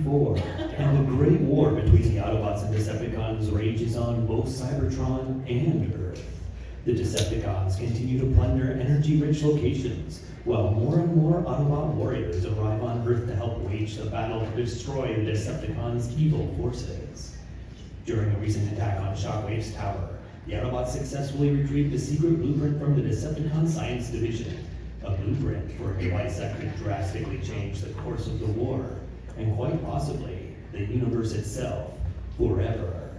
4, and the Great War between the Autobots and Decepticons rages on both Cybertron and Earth. The Decepticons continue to plunder energy-rich locations, while more and more Autobot warriors arrive on Earth to help wage the battle to destroy the Decepticons' evil forces. During a recent attack on Shockwave's tower, the Autobots successfully retrieved a secret blueprint from the Decepticon Science Division, a blueprint for a device that could drastically change the course of the war, and quite possibly the universe itself, forever.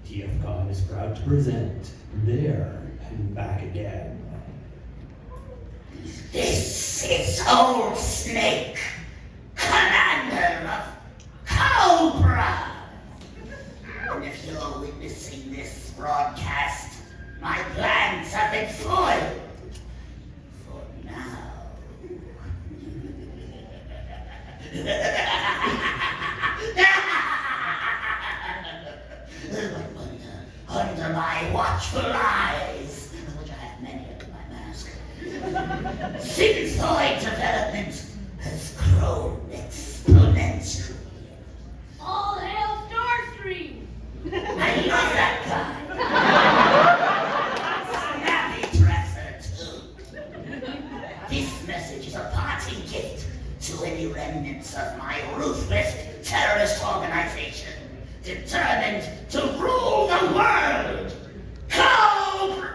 TFCON is proud to present There and Back Again. This is Old Snake, Commander of Cobra. And if you're witnessing this broadcast, my plans have been foiled. For now. Under my watchful eyes, of which I have many under my mask, Sinusoid development has grown exponentially. All hail Starscream! I love that guy. Snappy dresser, too. This message is a parting gift to any remnants of my ruthless terrorist organization, determined to rule the world! Cobra!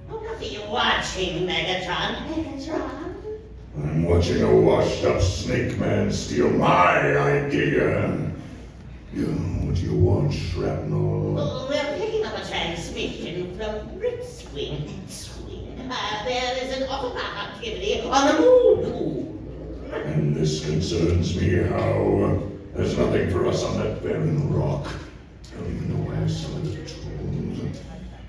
What are you watching, Megatron? Megatron? I'm watching a washed-up snake man steal my idea. What do you want, Shrapnel? Oh, we're picking up a transmission from Blitzwing. There is an autobot activity on the moon. And this concerns me, how? There's nothing for us on that barren rock. I don't even know where I saw the tools.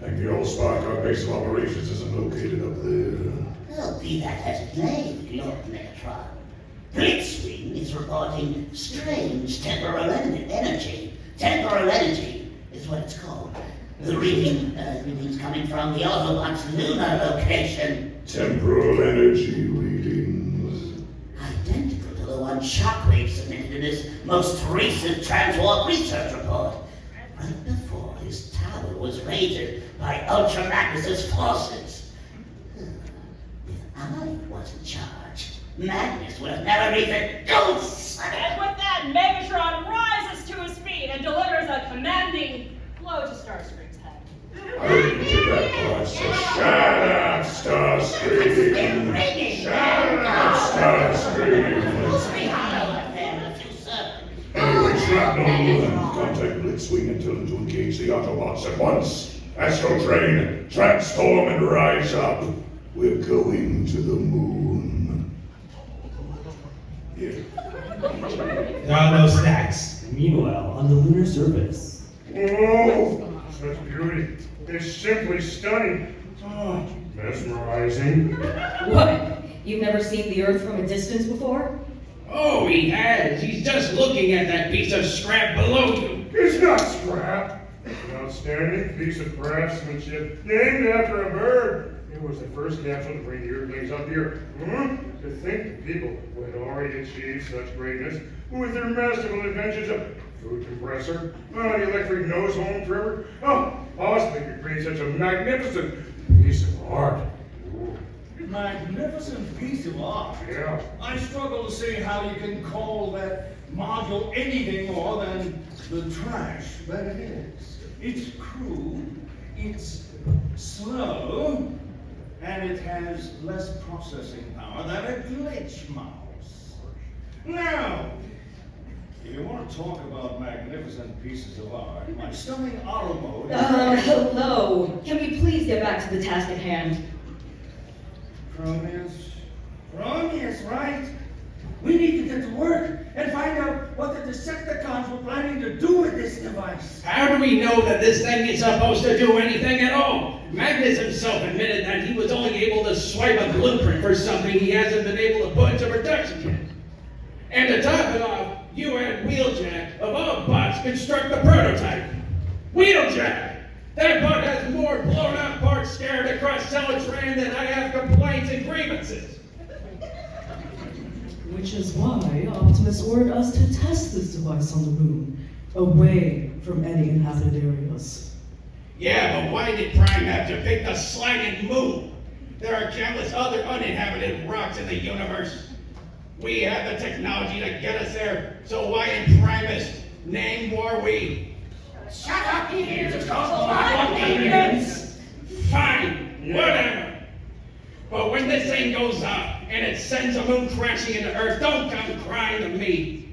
Like the old Spark, our base of operations isn't located up there. Well, be that as it may, Lord Megatron. Blitzwing is reporting strange temporal energy. Temporal energy is what it's called. The readings coming from the Autobot's lunar location. Temporal energy readings. Identical to the one Shockwave submitted in his most recent transwarp research report. Right before his tower was raided by Ultra Magnus's forces. If I was in charge, Magnus would have never even done so. And with that, Megatron rises to his feet and delivers a commanding blow to Starscream's head. I didn't get that part, so shut up, Starscream! Shut up, Starscream! We'll see how I fare in a few seconds. Anyway, Shrapnel, contact Blitzwing and tell them to engage the Autobots at once. Astrotrain, transform and rise up. We're going to the moon. Yeah. There are no stacks. Meanwhile, on the lunar surface. Oh, such beauty. It's simply stunning. Oh, mesmerizing. What? You've never seen the Earth from a distance before? Oh, he has. He's just looking at that piece of scrap below you. It's not scrap. It's an outstanding piece of craftsmanship named after a bird. It was the first capsule to bring the Earthlings up here. To think the people who had already achieved such greatness with their masterful inventions of food compressor, the electric nose home trimmer, possibly could create such a magnificent piece of art. Ooh. Magnificent piece of art. Yeah. I struggle to see how you can call that module anything more than the trash that it is. It's crude, it's slow, and it has less processing power than a glitch mouse. Now, if you want to talk about magnificent pieces of art, my stunning auto mode... Hello. Can we please get back to the task at hand? Chromia's right. We need to get to work and find out what the Decepticons were planning to do with this device. How do we know that this thing is supposed to do anything at all? Magnus himself admitted that he was only able to swipe a blueprint for something he hasn't been able to put into production yet. And to top it off, you and Wheeljack, of all bots, construct the prototype. Wheeljack! That bot has more blown up parts scattered across Saturday than I have complaints and grievances. We Which is why Optimus ordered us to test this device on the moon, away from any inhabited areas. Yeah, but why did Prime have to pick the slighted moon? There are countless other uninhabited rocks in the universe. We have the technology to get us there, so why in Primus name were we? Shut up, you Maintenance. Fine, whatever. But when this thing goes up and it sends the moon crashing into Earth, don't come crying to me.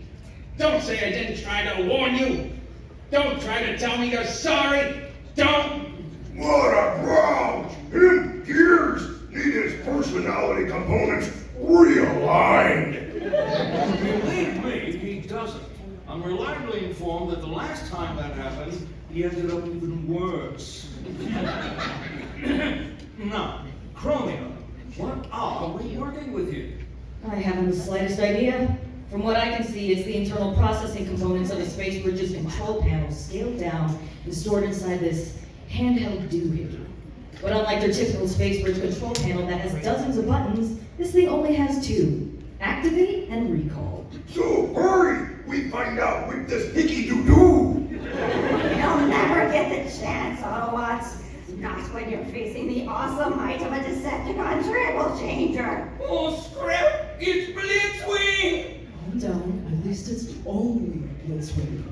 Don't say I didn't try to warn you. Don't try to tell me you're sorry. Don't. What a grouch! Him gears need his personality components realigned. Believe me, he doesn't. I'm reliably informed that the last time that happened, he ended up even worse. Now, Chromia, what are we working with here? I haven't the slightest idea. From what I can see, it's the internal processing components of the Space Bridge's control panel scaled down and stored inside this handheld doohickey. But unlike their typical Space Bridge control panel that has dozens of buttons, this thing only has two: activate and recall. So hurry! We find out with this hickey-doo-doo! You'll never get the chance, Autobots. Not when you're facing the awesome might of a Decepticon triple changer. Oh, Scrap! It's Blitzwing! Calm down, at least it's only Blitzwing.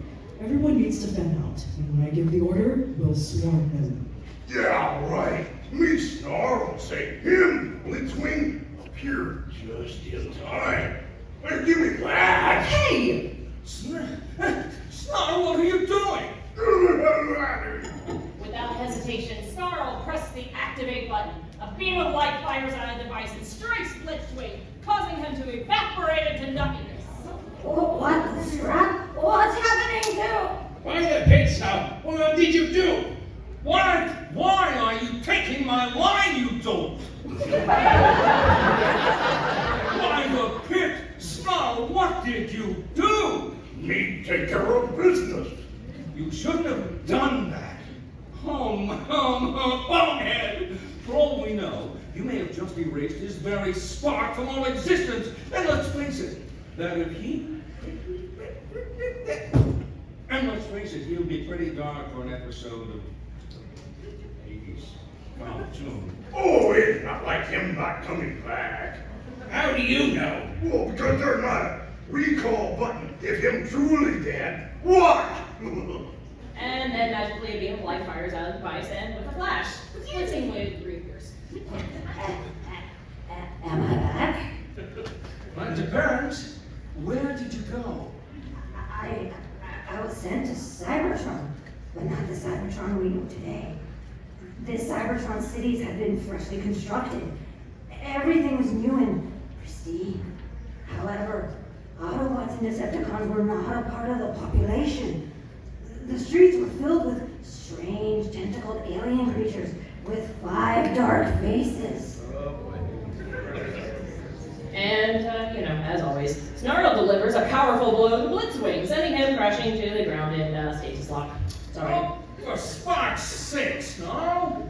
Everyone needs to fan out, and when I give the order, we'll swarm him. Yeah, right. Me Snarl say him, Blitzwing, appear just in time. Hey, give me that! Hey! Snarl, what are you doing? Without hesitation, Snarl pressed the activate button. A beam of light fires out of the device and strikes Blitzwing, causing him to evaporate into nothingness. What the strap? What's happening to? Why the pit stop? What did you do? Why are you taking my line, you dolt? Why the pit? Snarl, what did you do? Me take care of business. You shouldn't have done that. Bonehead! For all we know, you may have just erased his very spark from all existence. And let's face it, he'll be pretty dark for an episode of 80s cartoon. Oh, it's not like him not coming back. How do you know? Well, because there's not a recall button if him truly dead. What? And then magically a beam of light fires out of the device and with a flash, the Blitzwing wave reappears. Am I back? Well, it depends. Where did you go? I was sent to Cybertron, but not the Cybertron we know today. This Cybertron cities had been freshly constructed. Everything was new and pristine. However, Autobots and Decepticons were not a part of the population. The streets were filled with strange, tentacled alien creatures with 5 dark faces. And, as always, Snarl delivers a powerful blow to Blitzwing, sending him crashing to the ground in stasis lock. Sorry. Oh, for spark's sake, Snarl!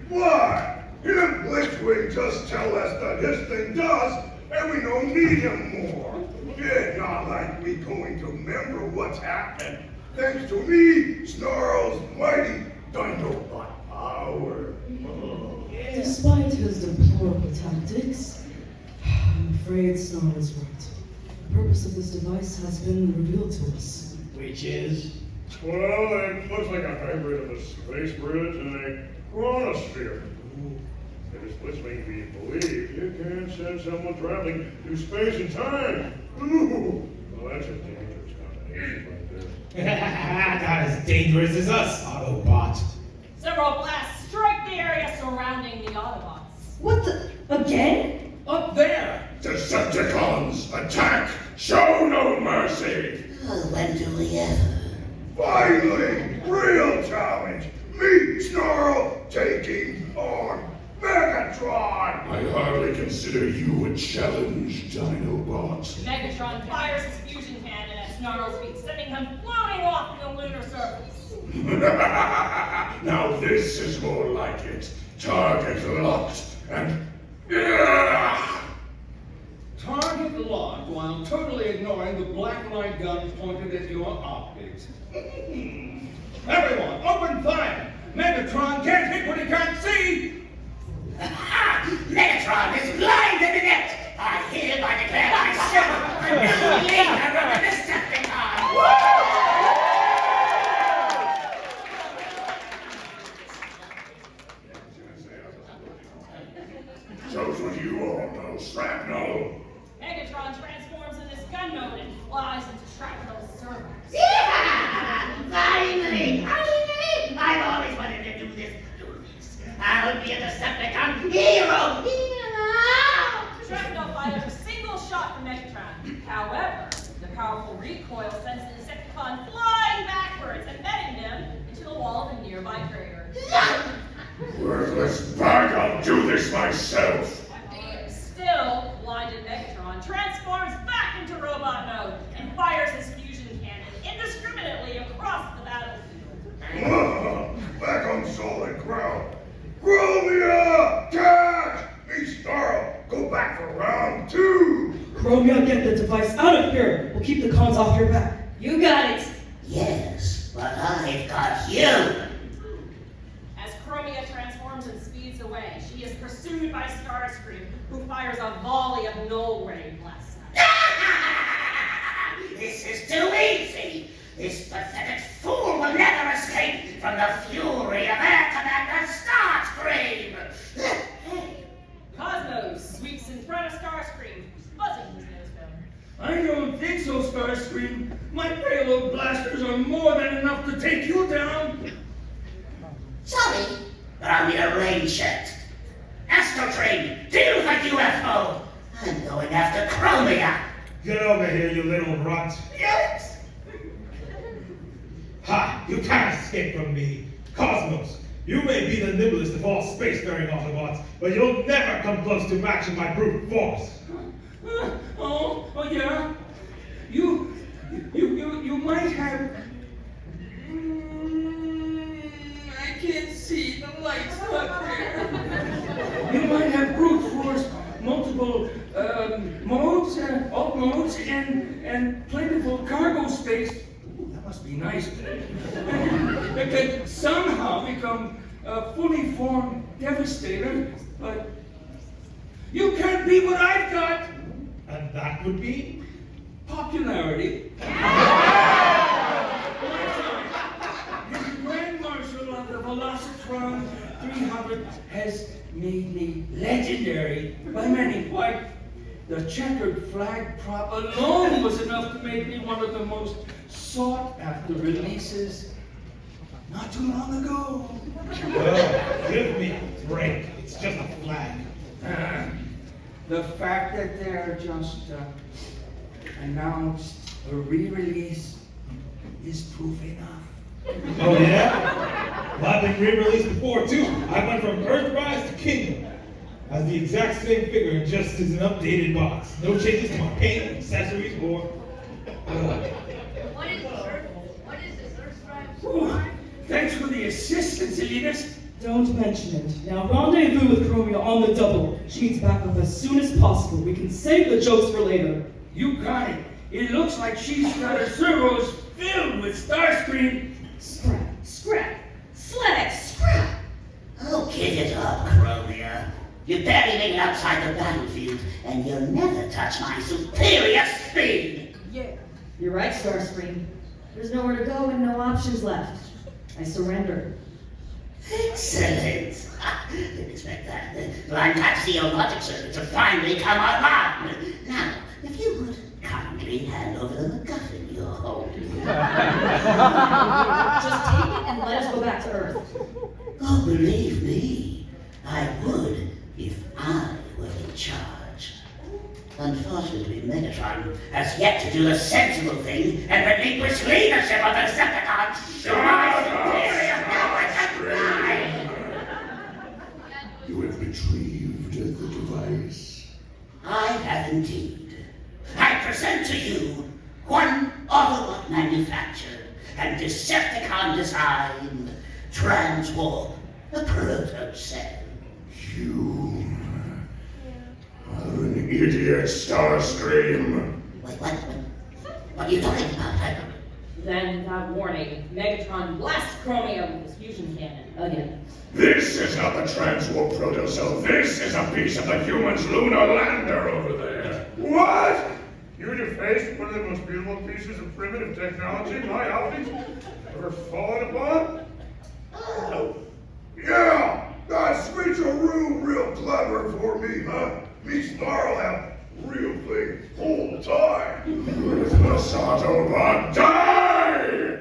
What? Him Blitzwing just tell us that his thing does, and we don't need him more. It's not like we going to remember what's happened. Thanks to me, Snarl's mighty Dinobot power. Despite his deplorable tactics, I'm afraid Snarl is right. The purpose of this device has been revealed to us. Which is? Well, it looks like a hybrid of a space bridge and a chronosphere. If it's Blitzwing to be believed, you can send someone traveling through space and time. Ooh, well, that's a dangerous combination right there. Not as dangerous as us, Autobot. Several blasts strike the area surrounding the Autobots. What the? Again? Up there! Decepticons, attack! Show no mercy! When do we ever? Finally, real challenge! Me, Snarl, taking on Megatron! I hardly consider you a challenge, Dinobot. Megatron fires his fusion cannon at Snarl's feet, sending him floating off the lunar surface. Now this is more like it. Target locked and... Target locked? while totally ignoring the black light gun pointed at your optics. Everyone, open fire! Megatron can't hit what he can't see! Megatron is blind and inept! I hereby declare myself the new leader of the Decepticons! Shows what you all know, Shrapnel. Megatron transforms in this gun mode and flies into Shrapnel's servers. Yeah! Finally! I've always wanted to do this. I'll be a Decepticon hero! Shrapnel fires a single shot from Megatron. However, the powerful recoil sends the Decepticon flying backwards, embedding him into the wall of a nearby crater. Worthless bag, I'll do this myself. Still, blinded Megatron transforms back into robot mode and fires his fusion cannon indiscriminately across the battlefield. Back on solid ground. Chromia! Catch! Me, Snarl, go back for round 2. Chromia, get the device out of here. We'll keep the cons off your back. You got it. Yes, but I've got you! As Chromia transforms and speeds away, she is pursued by Starscream, who fires a volley of null ray blasts at her. This is too easy! This pathetic fool will never escape from the fury of Air Commander Starscream! Cosmos sweeps in front of Starscream, buzzing his nose down. I don't think so, Starscream. My payload blasters are more than enough to take you down. Sorry, but I'll need a rain check. Astrotrain, deal with the UFO! I'm going after Chromia! Get over here, you little runt. Yes! Ha! You can't escape from me. Cosmos, you may be the nimblest of all spacefaring Autobots, but you'll never come close to matching my brute force. Oh yeah? You might have... I can't see, the light's not there. You might have brute force, multiple modes, alt modes, and plentiful cargo space. Ooh, that must be nice. That could somehow become a fully formed Devastator, but you can't be what I've got. And that would be? Popularity. The Grand Marshal of the Velocitron 300 has made me legendary by many. Why, the checkered flag prop alone was enough to make me one of the most sought-after releases not too long ago. Well, give me a break. It's just a flag. The fact that they're just announced a re-release is proof enough. Oh yeah? Well, I've been re-released before too. I went from Earthrise to Kingdom. Has the exact same figure, just as an updated box. No changes to my paint, accessories, or... What is this Earthrise? Thanks for the assistance, Elita. Don't mention it. Now rendezvous with Chromia on the double. She needs backup as soon as possible. We can save the jokes for later. You got it. It looks like she's got her servos filled with Starscream. Scrap, Slack, scrap. Oh, give it up, Chromia. You barely made it outside the battlefield, and you'll never touch my superior speed. Yeah. You're right, Starscream. There's nowhere to go and no options left. I surrender. Excellent. Didn't expect that. Well, I'm glad to see your logic circuits have finally come online. Now, if you would kindly hand over the MacGuffin you're holding. Just take it and let us go back to Earth. Oh, believe me, I would if I were in charge. Unfortunately, Megatron has yet to do the sensible thing and relinquish leadership of the Decepticons to my superior powers. You have retrieved the device. I have indeed. I present to you one Autobot manufactured and Decepticon designed transwarp, a proto-cell. You are an idiot, Starscream. What are you talking about? Then, without warning, Megatron blasts Chromia with his fusion cannon again. This is not the transwarp protocell. This is a piece of the humans' lunar lander over there. What? You defaced one of the most beautiful pieces of primitive technology my optics ever fallen upon? Oh. Yeah, that switch a real clever for me, huh? Me Snarl have real thing whole time. This Autobot die!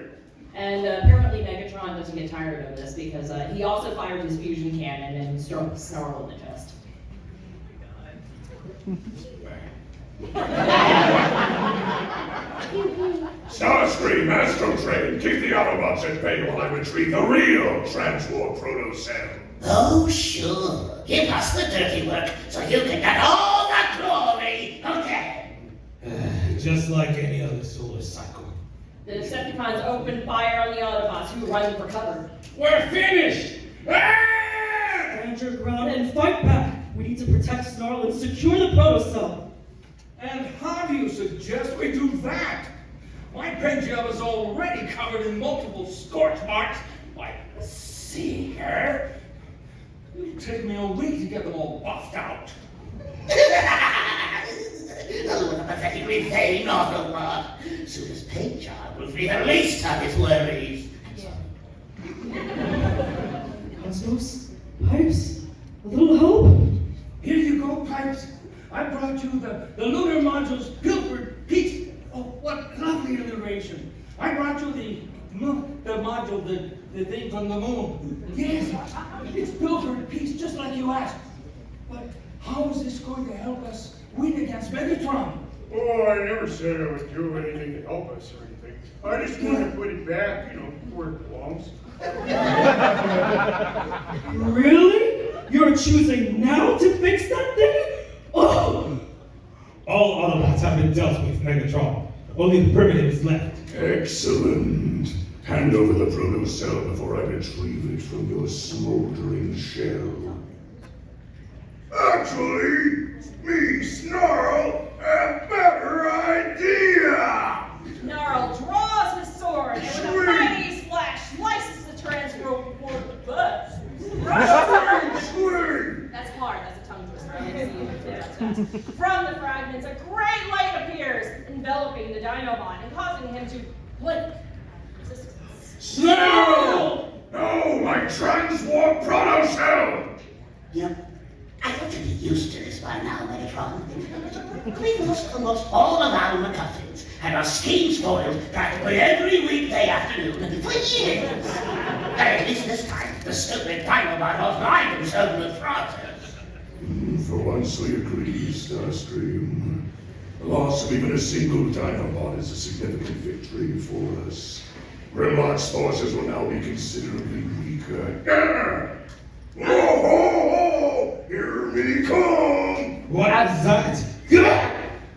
And apparently Megatron doesn't get tired of this because he also fired his fusion cannon and struck Snarl in the chest. Starscream, Astrotrain, keep the Autobots at bay while I retrieve the real transwarp protocell. Oh, sure. Give us the dirty work so you can get all the glory, okay? Just like any other solar cycle. The Decepticons open fire on the Autobots who run for cover. We're finished! Stand your ground and fight back. We need to protect Snarl and secure the protocell. And how do you suggest we do that? My paint job is already covered in multiple scorch marks by Seeker. It'll take me a week to get them all buffed out. Oh, the pathetically vain Autobot. Soon as paint job will be the least of his worries. Cosmos, Pipes, a little help? Here you go, Pipes. I brought you the lunar module's pilfered piece. Oh, what lovely alliteration. I brought you the module, the thing from the moon. Yes, it's pilfered piece just like you asked. But how is this going to help us win against Megatron? Oh, I never said I would do anything to help us or anything. I just want to put it back, where it belongs. Really? You're choosing now to fix that thing? Oh! All Autobots have been dealt with, Megatron. Only the primitives left. Excellent. Hand over the protocell before I retrieve it from your smoldering shell. Actually, me, Snarl, have a better idea! Snarl draws his sword and with a mighty splash slices the transwarp buzz. That's hard, that's a tongue twister. I didn't see it. Yeah, that's fast. From the fragments, a great light appears, enveloping the Dinobot and causing him to blink. Snarl! No, my transwarp protocell! Yep. I ought to be used to this by now, Megatron. We've lost almost all of our McCuffins, and our schemes foiled practically every weekday afternoon for years. At least this time, the stupid Dinobot offline himself in the process. For once we agree, Starscream. The loss of even a single Dinobot is a significant victory for us. Grimlock's forces will now be considerably weaker. Oh, here me come! What is that?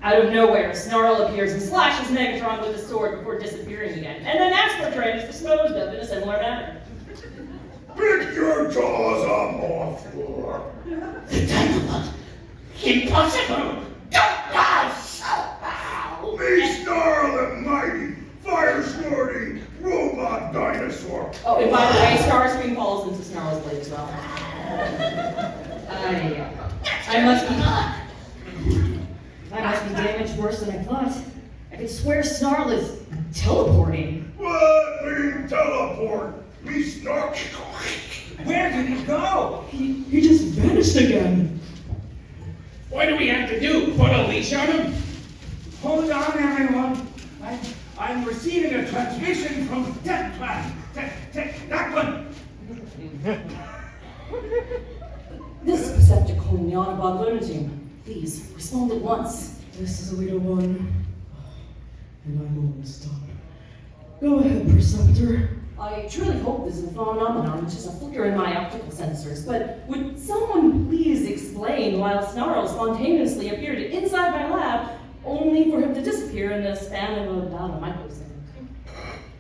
Out of nowhere, Snarl appears and slashes Megatron with his sword before disappearing again, and then Astrotrain is disposed of in a similar manner. Pick your jaws up off floor. The Dinobot? Impossible! Don't lie somehow! Me, Snarl, the mighty, fire-snorting, robot dinosaur. Oh, and by the way, Starscream falls into Snarl's blade as well. I must be damaged worse than I thought. I could swear Snarl is teleporting. What mean teleport? Me Snarl. Where did he go? He just vanished again. What do we have to do? Put a leash on him? Hold on, everyone. I'm receiving a transmission from Tech Class. That one. This is Perceptor calling the Autobot Lunatic. Please, respond at once. This is Elita 1. And I'm almost done. Go ahead, Perceptor. I truly hope this is a phenomenon, just a flicker in my optical sensors, but would someone please explain why Snarl spontaneously appeared inside my lab, only for him to disappear in the span of about a microsecond?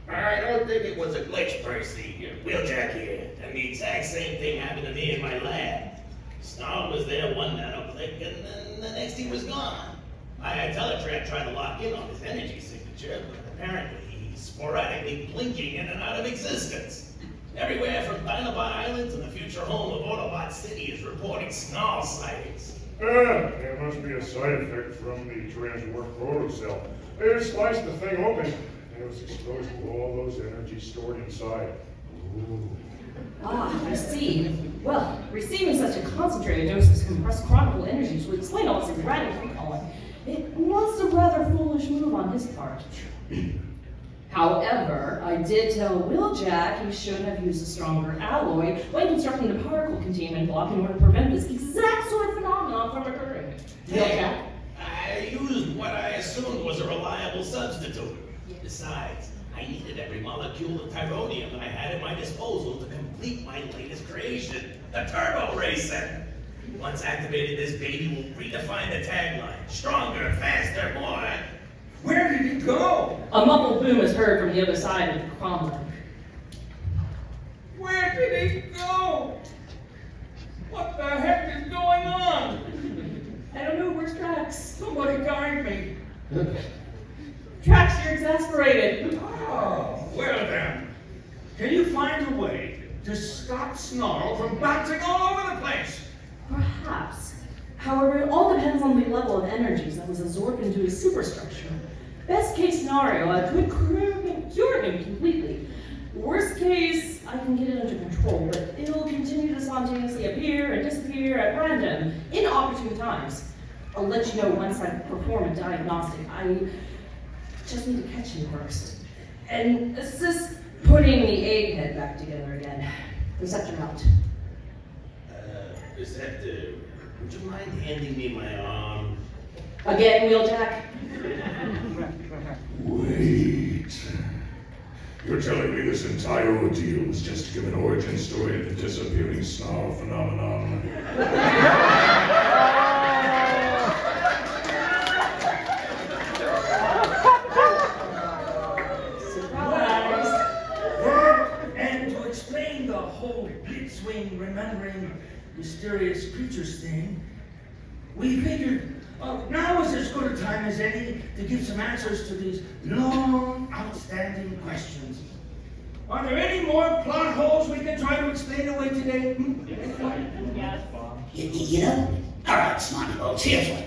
I don't think it was a glitch, Percy. Wheeljack here. And the exact same thing happened to me in my lab. Snarl was there one nanoclick, and then the next he was gone. I had Teletrap try to lock in on his energy signature, but apparently he's sporadically blinking in and out of existence. Everywhere from Dinobot Island to the future home of Autobot City is reporting Snarl sightings. There must be a side effect from the transwarp protocell. It sliced the thing open, and it was exposed to all those energies stored inside. Ooh. Ah, I see. Well, receiving such a concentrated dose of compressed chronicle energies would explain all this erratic recalling. It was a rather foolish move on his part. However, I did tell Wheeljack he should have used a stronger alloy when constructing the particle containment block in order to prevent this exact sort of phenomenon from occurring. Wheeljack? I used what I assumed was a reliable substitute. Besides, I needed every molecule of Tyronium I had at my disposal to complete my latest creation, the Turbo Racer. Once activated, this baby will redefine the tagline. Stronger, faster, more. Where did it go? A muffled boom is heard from the other side of the Chromia. Where did it go? What the heck is going on? I don't know, where's Trax? Somebody guide me. Trax, you're exasperated. Oh, well then. Can you find a way to stop Snarl from bouncing all over the place? Perhaps. However, it all depends on the level of energies that was absorbed into his superstructure. Best case scenario, I could cure him completely. Worst case, I can get it under control, but it'll continue to spontaneously appear and disappear at random, inopportune times. I'll let you know once I perform a diagnostic. I just need to catch him first. And assist putting the egghead back together again. Perceptor out. Perceptor, would you mind handing me my arm? Again, Wheeljack? Wait. You're telling me this entire ordeal was just to give an origin story of the disappearing Snarl phenomenon? And to explain the whole Blitzwing remembering mysterious creatures thing, we figured now is as good a time as any to give some answers to these long, outstanding questions. Are there any more plot holes we can try to explain away today? You know? Alright, smarty bolts, here's one.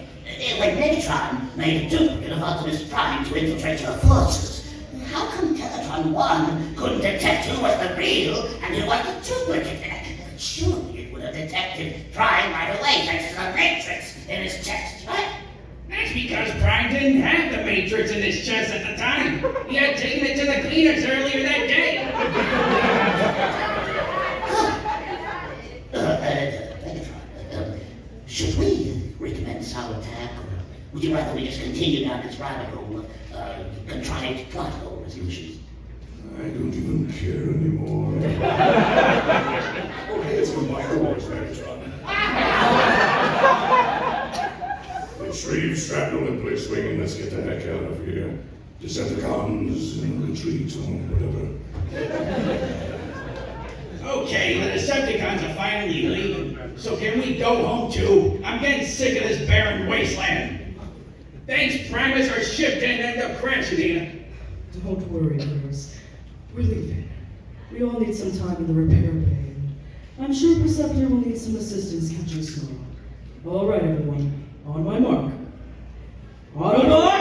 When Megatron made a duplicate of Optimus Prime to infiltrate your forces, how come Megatron 1 couldn't detect who was the real and who was the duplicate? Surely it would have detected Prime right away thanks to the Matrix in his chest, right? That's because Prime didn't have the Matrix in his chest at the time. He had taken it to the cleaners earlier that day. Megatron, should we recommence our attack, or would you rather we just continue down this rabbit hole, contrived plot hole resolutions? I don't even care anymore. Okay, let's go Fire Wars, Megatron. Retrieve Shrapnel and Blitzwing and let's get the heck out of here. Decepticons in retreat or whatever. Okay, the Decepticons are finally leaving. So can we go home too? I'm getting sick of this barren wasteland. Thanks, Primus, our ship didn't end up crashing here. Don't worry, Bruce. We're leaving. We all need some time in the repair bay. I'm sure Perceptor will need some assistance catching Snarl. All right, everyone. On my mark. Autobot!